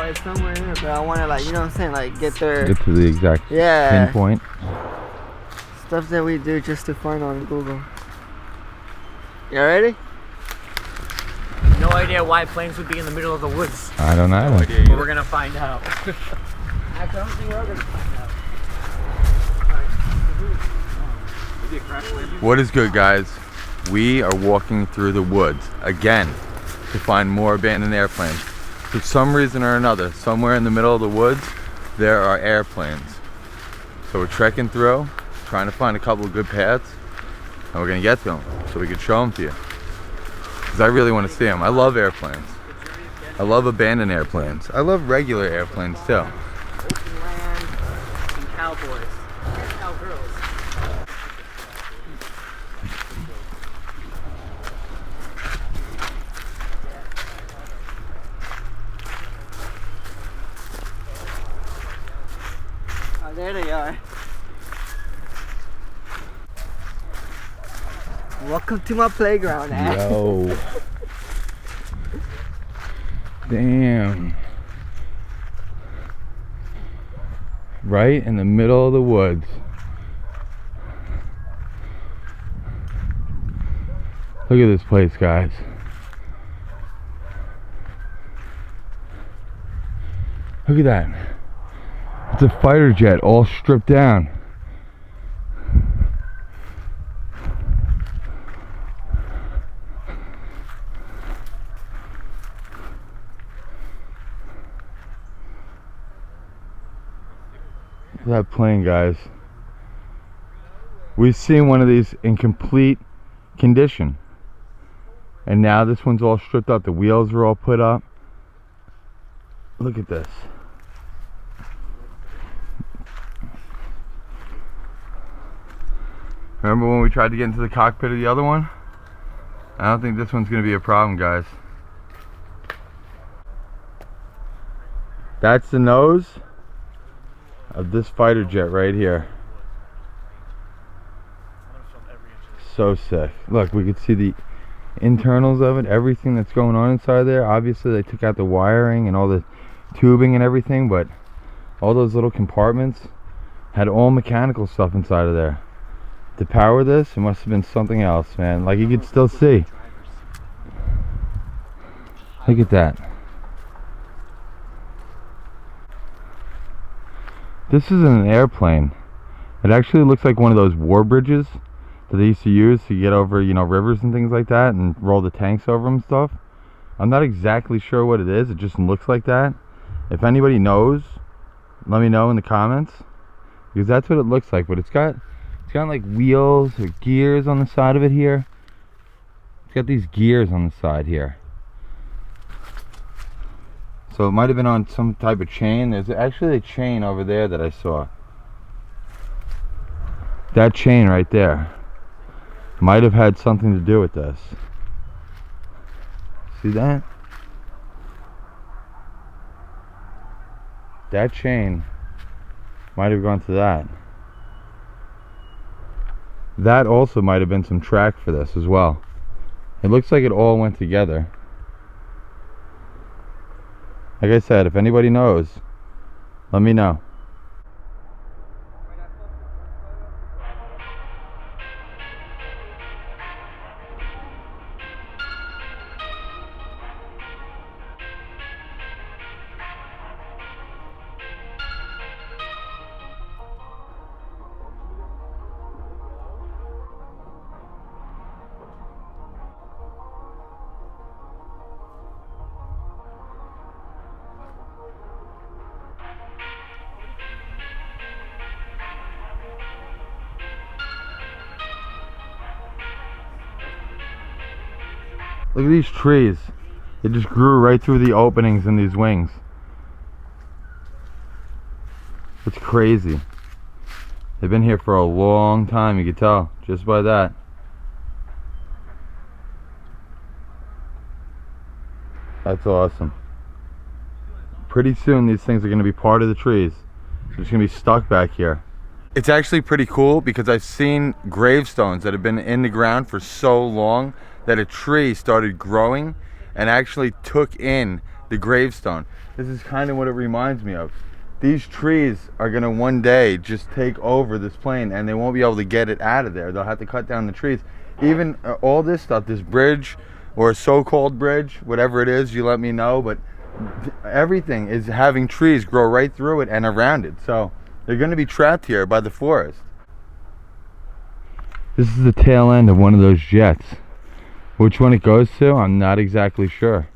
it's somewhere here, but I want to, like, you know what I'm saying, like, get to the exact pinpoint. Stuff that we do just to find on Google. You ready? No idea why planes would be in the middle of the woods. I don't know. No idea, but we're gonna find out. Actually, I don't think we're gonna find out. What is good, guys? We are walking through the woods again to find more abandoned airplanes. For some reason or another, somewhere in the middle of the woods, there are airplanes. So we're trekking through, trying to find a couple of good paths, and we're gonna get to them so we can show them to you. Because I really want to see them. I love airplanes. I love abandoned airplanes. I love regular airplanes too. Open land and cowboys. And cowgirls. Oh, there they are. Welcome to my playground, eh? Yo. Damn. Right in the middle of the woods. Look at this place, guys. Look at that. It's a fighter jet all stripped down. That plane, guys. We've seen one of these in complete condition, and now this one's all stripped up. The wheels are all put up. Look at this. Remember when we tried to get into the cockpit of the other one? I don't think this one's gonna be a problem, guys. That's the nose of this fighter jet right here. So sick. Look, we could see the internals of it, everything that's going on inside there. Obviously they took out the wiring and all the tubing and everything, but all those little compartments had all mechanical stuff inside of there. To power this, it must have been something else, man. Like, you could still see. Look at that. This isn't an airplane. It actually looks like one of those war bridges that they used to use to get over, you know, rivers and things like that, and roll the tanks over them and stuff. I'm not exactly sure what it is. It just looks like that. If anybody knows, let me know in the comments, because that's what it looks like. But it's got like wheels or gears on the side of it here. It's got these gears on the side here. So it might have been on some type of chain. There's actually a chain over there that I saw. That chain right there might have had something to do with this. See that? That chain might have gone to that. That also might have been some track for this as well. It looks like it all went together. Like I said, if anybody knows, let me know. Look at these trees. It just grew right through the openings in these wings. It's crazy. They've been here for a long time, you can tell, just by that. That's awesome. Pretty soon these things are going to be part of the trees. They're just going to be stuck back here. It's actually pretty cool because I've seen gravestones that have been in the ground for so long that a tree started growing and actually took in the gravestone. This is kind of what it reminds me of. These trees are gonna one day just take over this plane, and they won't be able to get it out of there. They'll have to cut down the trees. Even all this stuff, this bridge, or so-called bridge, whatever it is, you let me know, but everything is having trees grow right through it and around it. So they're gonna be trapped here by the forest. This is the tail end of one of those jets. Which one it goes to, I'm not exactly sure.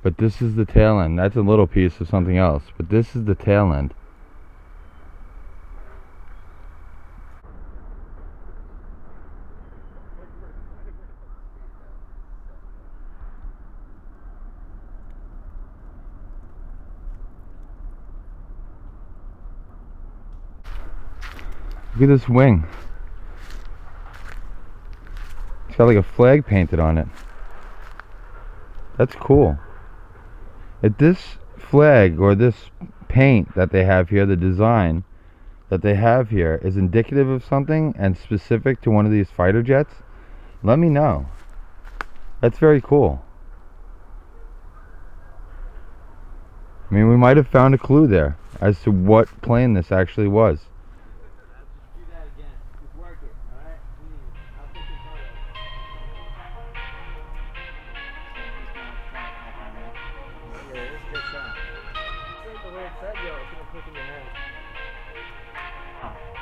But this is the tail end. That's a little piece of something else. But this is the tail end. Look at this wing. It's got like a flag painted on it. That's cool. If this flag or this paint that they have here, the design that they have here, is indicative of something and specific to one of these fighter jets, let me know. That's very cool. I mean, we might have found a clue there as to what plane this actually was.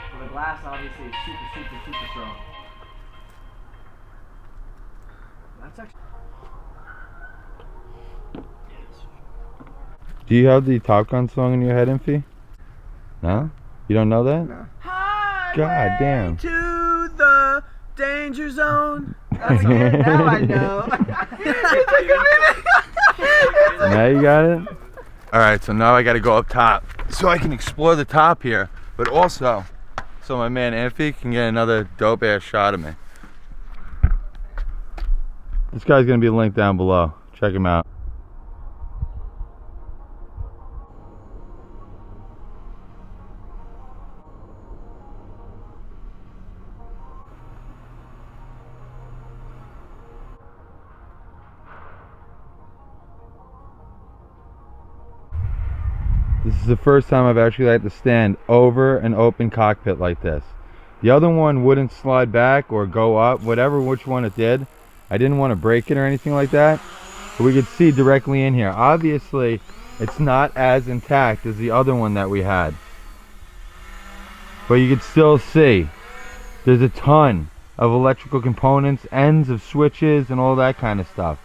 So the glass obviously is super strong. That's actually. Do you have the Top Gun song in your head, Infi? No? You don't know that? No. God damn. To the danger zone. That's good. Now I know. Now you got it? Alright, so now I gotta go up top so I can explore the top here, but also so my man Infi can get another dope ass shot of me. This guy's gonna be linked down below. Check him out. This is the first time I've actually had to stand over an open cockpit like this. The other one wouldn't slide back or go up, whatever which one it did. I didn't want to break it or anything like that. But we could see directly in here. Obviously, it's not as intact as the other one that we had. But you could still see there's a ton of electrical components, ends of switches, and all that kind of stuff.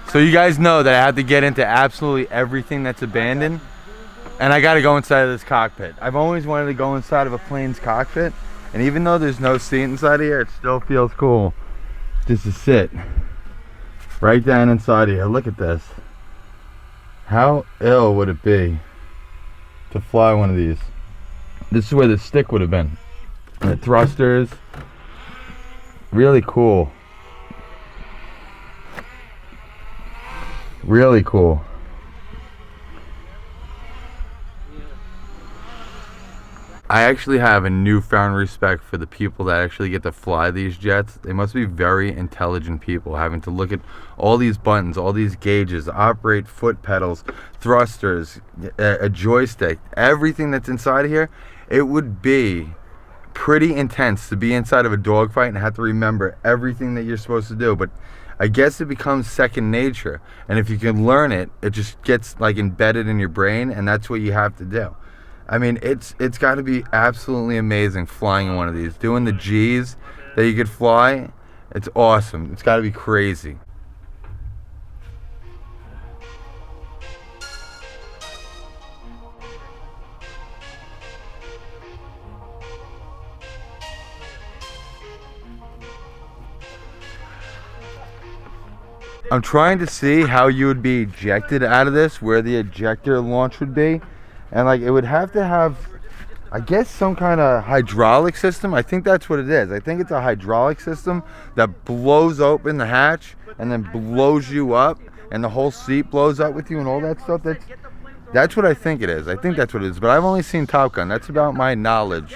So you guys know that I have to get into absolutely everything that's abandoned. And I gotta go inside of this cockpit. I've always wanted to go inside of a plane's cockpit, and even though there's no seat inside of here, it still feels cool just to sit right down inside of here. Look at this. How ill would it be to fly one of these? This is where the stick would have been. And the thrusters. Really cool. Really cool. I actually have a newfound respect for the people that actually get to fly these jets. They must be very intelligent people, having to look at all these buttons, all these gauges, operate foot pedals, thrusters, a joystick, everything that's inside of here. It would be pretty intense to be inside of a dogfight and have to remember everything that you're supposed to do. But I guess it becomes second nature. And if you can learn it, it just gets like embedded in your brain, and that's what you have to do. I mean, it's got to be absolutely amazing flying in one of these. Doing the G's that you could fly, it's awesome. It's got to be crazy. I'm trying to see how you would be ejected out of this, where the ejector launch would be. And like it would have to have, I guess, some kind of hydraulic system. I think that's what it is. I think it's a hydraulic system that blows open the hatch and then blows you up, and the whole seat blows up with you and all that stuff. That's what I think it is. I think that's what it is. But I've only seen Top Gun. That's about my knowledge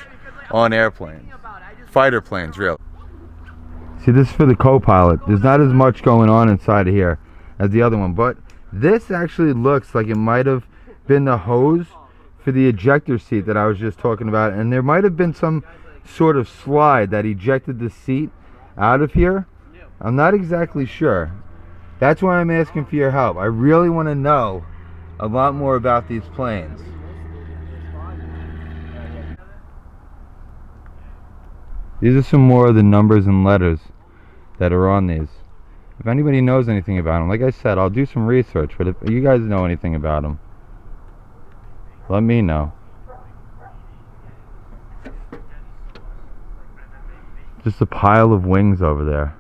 on airplanes, fighter planes, really. See, this is for the co-pilot. There's not as much going on inside of here as the other one, but This actually looks like it might have been the hose for the ejector seat that I was just talking about, and there might have been some sort of slide that ejected the seat out of here. I'm not exactly sure. That's why I'm asking for your help. I really want to know a lot more about these planes. These are some more of the numbers and letters that are on these. If anybody knows anything about them, like I said, I'll do some research, but if you guys know anything about them, let me know. Just a pile of wings over there.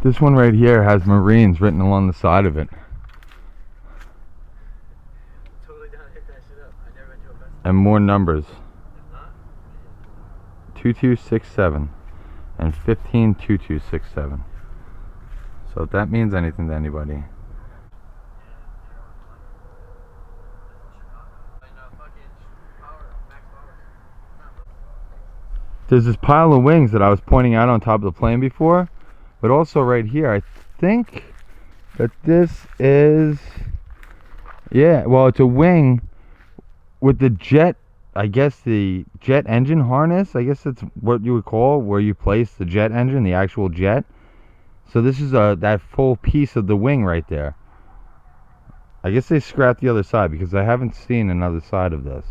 This one right here has Marines written along the side of it. And more numbers. 2267 and 152267. So if that means anything to anybody. There's this pile of wings that I was pointing out on top of the plane before, but also right here, I think that this is, yeah, well, it's a wing with the jet, I guess the jet engine harness, I guess that's what you would call where you place the jet engine, the actual jet. So this is that full piece of the wing right there. I guess they scrapped the other side because I haven't seen another side of this.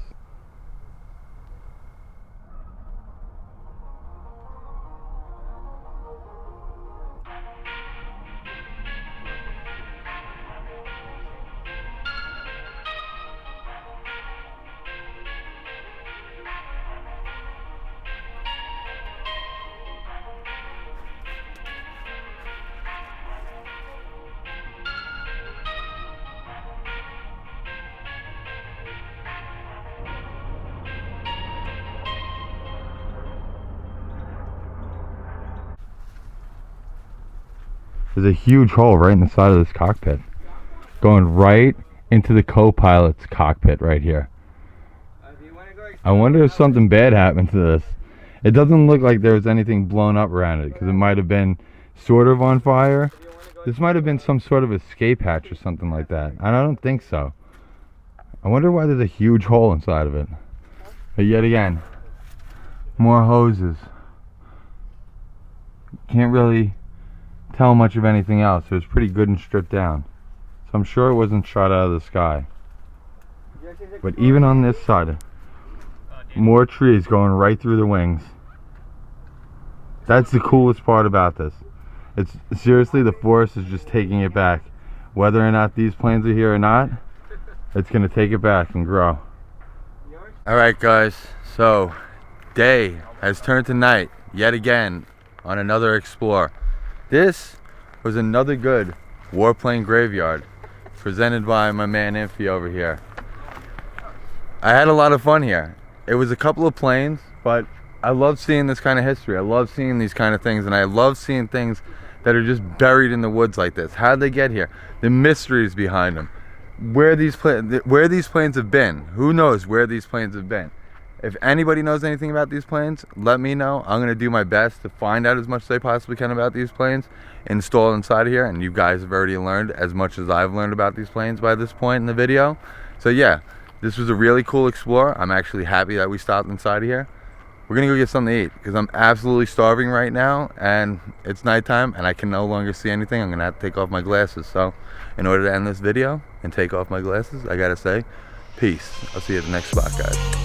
There's a huge hole right in the side of this cockpit, going right into the co-pilot's cockpit right here. I wonder if something bad happened to this. It doesn't look like there was anything blown up around it, because it might have been sort of on fire. This might have been some sort of escape hatch or something like that. I don't think so. I wonder why there's a huge hole inside of it. But yet again, more hoses. Can't really tell much of anything else. It was pretty good and stripped down, so I'm sure it wasn't shot out of the sky. But even on this side, more trees going right through the wings. That's the coolest part about this. It's seriously, the forest is just taking it back. Whether or not these planes are here or not, it's gonna take it back and grow. Alright guys, so day has turned to night yet again on another explore. This was another good warplane graveyard presented by my man Infi over here. I had a lot of fun here. It was a couple of planes, but I love seeing this kind of history. I love seeing these kind of things, and I love seeing things that are just buried in the woods like this. How'd they get here? The mysteries behind them. Where these planes have been. Who knows where these planes have been? If anybody knows anything about these planes, let me know. I'm going to do my best to find out as much as I possibly can about these planes, install inside of here, and you guys have already learned as much as I've learned about these planes by this point in the video. So yeah, this was a really cool explore. I'm actually happy that we stopped inside of here. We're going to go get something to eat because I'm absolutely starving right now, and it's nighttime and I can no longer see anything. I'm going to have to take off my glasses. So in order to end this video and take off my glasses, I got to say, peace. I'll see you at the next spot, guys.